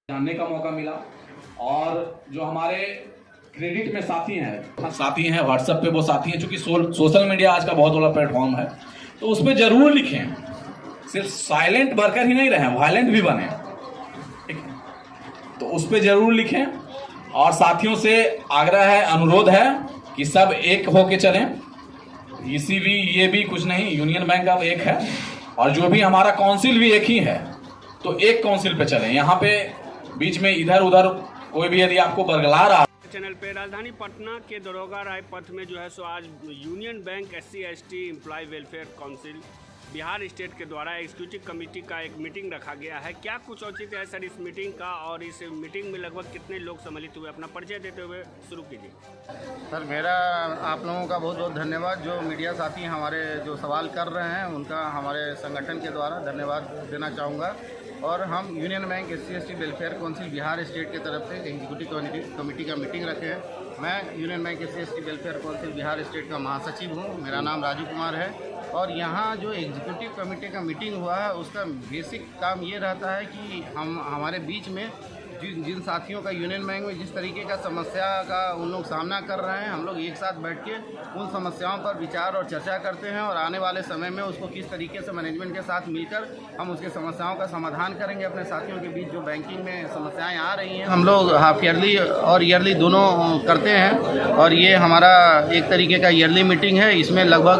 जानने का मौका मिला। और जो हमारे क्रेडिट में साथी हैं व्हाट्सएप पे वो साथी हैं, चूंकि सोशल मीडिया आज का बहुत बड़ा प्लेटफॉर्म है, तो उसमें जरूर लिखें, सिर्फ साइलेंट बनकर ही नहीं रहें, वायलेंट भी बने, ठीक है? तो उस पर जरूर लिखें। और साथियों से आग्रह है, अनुरोध है कि सब एक होके चलें। ECB ये भी कुछ नहीं, यूनियन बैंक अब एक है, और जो भी हमारा काउंसिल भी एक ही है, तो एक काउंसिल पे चलें। यहाँ पे बीच में इधर उधर कोई भी यदि आपको बरगला रहा चैनल पे राजधानी पटना के दरोगा राय पथ में जो है सो आज Union Bank SC/ST employee welfare council Bihar state के द्वारा एग्जीक्यूटिव कमेटी का एक मीटिंग रखा गया है। क्या कुछ औचित्य है सर इस मीटिंग का, और इस मीटिंग में लगभग कितने लोग सम्मिलित हुए? अपना परिचय देते हुए शुरू कीजिए। सर, मेरा आप लोगों का बहुत बहुत धन्यवाद। जो मीडिया साथी हमारे जो सवाल कर रहे हैं उनका हमारे संगठन के द्वारा धन्यवाद देना चाहूँगा। और हम union Bank SC/ST welfare council Bihar state की तरफ से एग्जीक्यूटिव कमेटी का मीटिंग रखे हैं। मैं union Bank SC/ST welfare council Bihar state का महासचिव हूँ। मेरा नाम राजू कुमार है। और यहाँ जो एग्जीक्यूटिव कमेटी का मीटिंग हुआ है उसका बेसिक काम ये रहता है कि हमारे बीच में जिन साथियों का यूनियन बैंक में जिस तरीके का समस्या का उन लोग सामना कर रहे हैं, हम लोग एक साथ बैठ के उन समस्याओं पर विचार और चर्चा करते हैं, और आने वाले समय में उसको किस तरीके से मैनेजमेंट के साथ मिलकर हम उसके समस्याओं का समाधान करेंगे। अपने साथियों के बीच जो बैंकिंग में समस्याएं आ रही हैं, हम लोग हाफ ईयरली और ईयरली दोनों करते हैं, और ये हमारा एक तरीके का ईयरली मीटिंग है। इसमें लगभग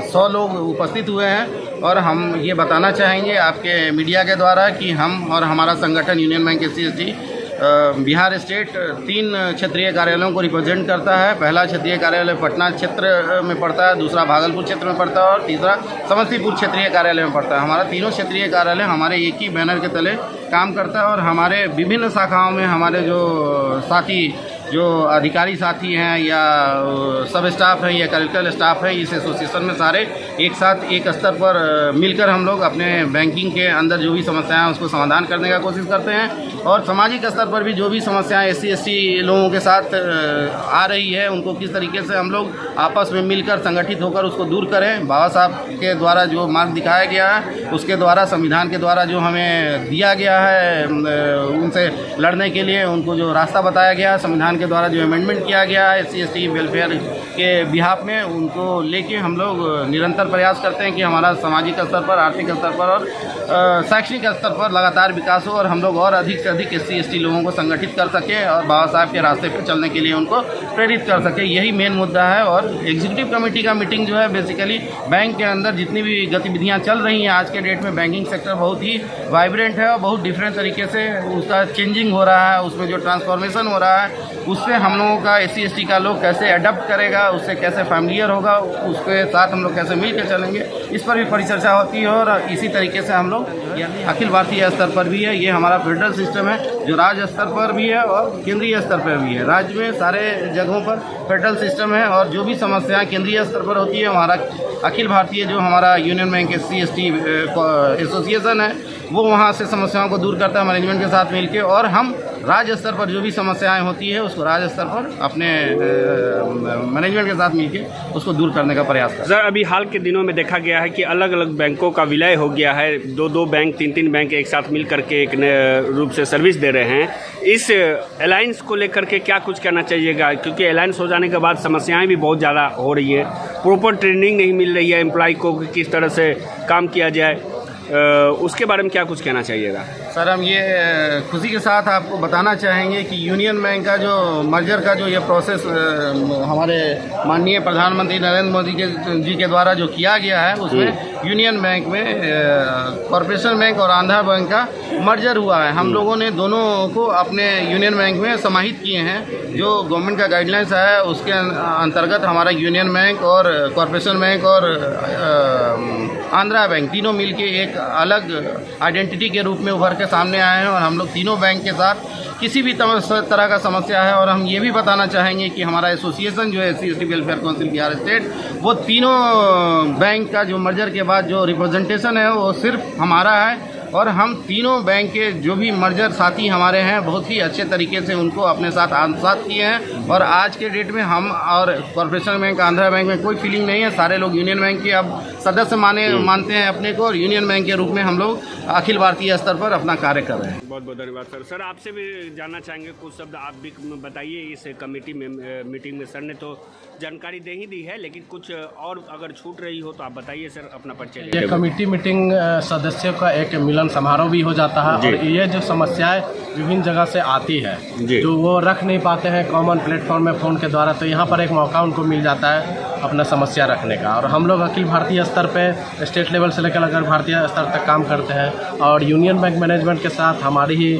100 लोग उपस्थित हुए हैं। और हम ये बताना चाहेंगे आपके मीडिया के द्वारा कि हम और हमारा संगठन union Bank SC/ST Bihar state 3 क्षेत्रीय कार्यालयों को रिप्रेजेंट करता है। पहला क्षेत्रीय कार्यालय पटना क्षेत्र में पड़ता है, दूसरा भागलपुर क्षेत्र में पड़ता है, और तीसरा समस्तीपुर क्षेत्रीय कार्यालय में पड़ता है। हमारा तीनों क्षेत्रीय कार्यालय हमारे एक ही बैनर के तले काम करता है। और हमारे विभिन्न शाखाओं में हमारे जो साथी, जो अधिकारी साथी हैं या सब स्टाफ हैं या कलेक्टर स्टाफ है, इस एसोसिएशन में सारे एक साथ एक स्तर पर मिलकर हम लोग अपने बैंकिंग के अंदर जो भी समस्याएं हैं उसको समाधान करने का कोशिश करते हैं। और सामाजिक स्तर पर भी जो भी समस्याएं SC/ST लोगों के साथ आ रही है, उनको किस तरीके से हम लोग आपस में मिलकर संगठित होकर उसको दूर करें। बाबा साहब के द्वारा जो मार्ग दिखाया गया है, उसके द्वारा संविधान के द्वारा जो हमें दिया गया है, उनसे लड़ने के लिए उनको जो रास्ता बताया गया है, संविधान के द्वारा जो अमेंडमेंट किया गया है SC/ST वेलफेयर के बिहाफ में, उनको लेके हम लोग निरंतर प्रयास करते हैं कि हमारा सामाजिक स्तर पर, आर्थिक स्तर पर और शैक्षणिक स्तर पर लगातार विकास हो, और हम लोग और अधिक से अधिक SC/ST लोगों को संगठित कर सके और बाबा साहब के रास्ते पर चलने के लिए उनको प्रेरित कर सके। यही मेन मुद्दा है। और एग्जीक्यूटिव कमेटी का मीटिंग जो है बेसिकली बैंक के अंदर जितनी भी गतिविधियाँ चल रही हैं आज के डेट में, बैंकिंग सेक्टर बहुत ही वाइब्रेंट है और बहुत डिफरेंट तरीके से उसका चेंजिंग हो रहा है, उसमें जो ट्रांसफॉर्मेशन हो रहा है, उससे हम लोगों का SC/ST का लोग कैसे अडप्ट करेगा, उससे कैसे फैमिलियर होगा, उसके साथ हम लोग कैसे मिल कर चलेंगे, इस पर भी परिचर्चा होती है। और इसी तरीके से हम लोग अखिल भारतीय स्तर पर भी है, ये हमारा फेडरल सिस्टम है जो राज्य स्तर पर भी है और केंद्रीय स्तर पर भी है। राज्य में सारे जगहों पर फेडरल सिस्टम है, और जो भी समस्याएं केंद्रीय स्तर पर होती है, हमारा अखिल भारतीय जो हमारा यूनियन बैंक SC/ST एसोसिएशन है, वो वहाँ से समस्याओं को दूर करता है मैनेजमेंट के साथ मिलकर। और हम राज्य स्तर पर जो भी समस्याएं होती है उसको राज्य स्तर पर अपने मैनेजमेंट के साथ मिलकर उसको दूर करने का प्रयास करते हैं। सर, अभी हाल के दिनों में देखा गया है कि अलग अलग बैंकों का विलय हो गया है, 2-2 बैंक, 3-3 बैंक एक साथ मिल करके एक नए रूप से सर्विस दे रहे हैं। इस अलायंस को लेकर के क्या कुछ कहना चाहिएगा? क्योंकि अलायंस हो जाने के बाद समस्याएं भी बहुत ज़्यादा हो रही है, प्रॉपर ट्रेनिंग नहीं मिल रही है एम्प्लॉय को कि किस तरह से काम किया जाए, उसके बारे में क्या कुछ कहना चाहिएगा? सर, हम ये खुशी के साथ आपको बताना चाहेंगे कि यूनियन बैंक का जो मर्जर का जो ये प्रोसेस हमारे माननीय प्रधानमंत्री नरेंद्र मोदी जी के द्वारा जो किया गया है, उसमें यूनियन बैंक में कॉरपोरेशन बैंक और आंध्रा बैंक का मर्जर हुआ है। हम लोगों ने दोनों को अपने यूनियन बैंक में समाहित किए हैं। जो गवर्नमेंट का गाइडलाइंस है उसके अंतर्गत हमारा यूनियन बैंक और कॉरपोरेशन बैंक और आंध्रा बैंक तीनों मिलके एक अलग आइडेंटिटी के रूप में उभर के सामने आए हैं। और हम लोग तीनों बैंक के साथ किसी भी तरह का समस्या है, और हम ये भी बताना चाहेंगे कि हमारा एसोसिएशन जो है SC/ST welfare council Bihar state, वो तीनों बैंक का जो मर्जर के बाद जो रिप्रेजेंटेशन है वो सिर्फ हमारा है। और हम तीनों बैंक के जो भी मर्जर साथी हमारे हैं बहुत ही अच्छे तरीके से उनको अपने साथ आत्मसात किए हैं। और आज के डेट में हम और कॉर्पोरेशन बैंक, आंध्रा बैंक में कोई फीलिंग नहीं है। सारे लोग यूनियन बैंक के अब सदस्य मानते हैं अपने को, और यूनियन बैंक के रूप में हम लोग अखिल भारतीय स्तर पर अपना कार्य कर रहे हैं। बहुत बहुत धन्यवाद सर। सर आपसे भी जानना चाहेंगे कुछ शब्द आप भी बताइए। इस कमेटी में मीटिंग में सर ने तो जानकारी दे ही दी है, लेकिन कुछ और अगर छूट रही हो तो आप बताइए सर, अपना परिचय। ये कमेटी मीटिंग सदस्यों का एक मिलन समारोह भी हो जाता है, और ये जो समस्याएं विभिन्न जगह से आती है जो वो रख नहीं पाते हैं कॉमन प्लेटफॉर्म में फ़ोन के द्वारा, तो यहाँ पर एक मौका उनको मिल जाता है अपना समस्या रखने का। और हम लोग अखिल भारतीय स्तर पे स्टेट लेवल से लेकर अगर भारतीय स्तर तक काम करते हैं, और यूनियन बैंक मैनेजमेंट के साथ हमारी ही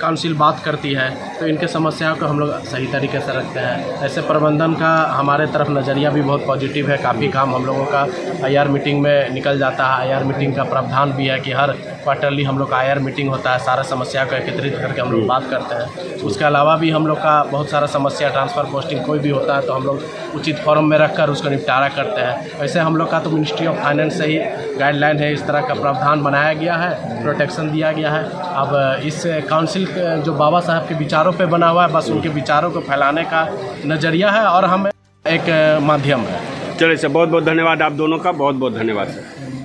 काउंसिल बात करती है, तो इनके समस्याओं को हम लोग सही तरीके से रखते हैं। ऐसे प्रबंधन का हमारे तरफ नज़रिया भी बहुत पॉजिटिव है। काफ़ी काम हम लोगों का IR मीटिंग में निकल जाता है। IR मीटिंग का प्रावधान भी है कि हर क्वार्टरली हम लोग का IR मीटिंग होता है, सारा समस्या को एकत्रित करके हम लोग बात करते हैं। उसके अलावा भी हम लोग का बहुत सारा समस्या ट्रांसफ़र पोस्टिंग कोई भी होता है तो हम लोग उचित फॉर्म में रखकर उसका निपटारा करते हैं। वैसे हम लोग का तो मिनिस्ट्री ऑफ फाइनेंस से ही गाइडलाइन है, इस तरह का प्रावधान बनाया गया है, प्रोटेक्शन दिया गया है। अब इस काउंसिल जो बाबा साहब के विचारों पे बना हुआ है, बस उनके विचारों को फैलाने का नज़रिया है, और हम एक माध्यम है। चलिए सर, बहुत बहुत धन्यवाद आप दोनों का, बहुत बहुत धन्यवाद सर।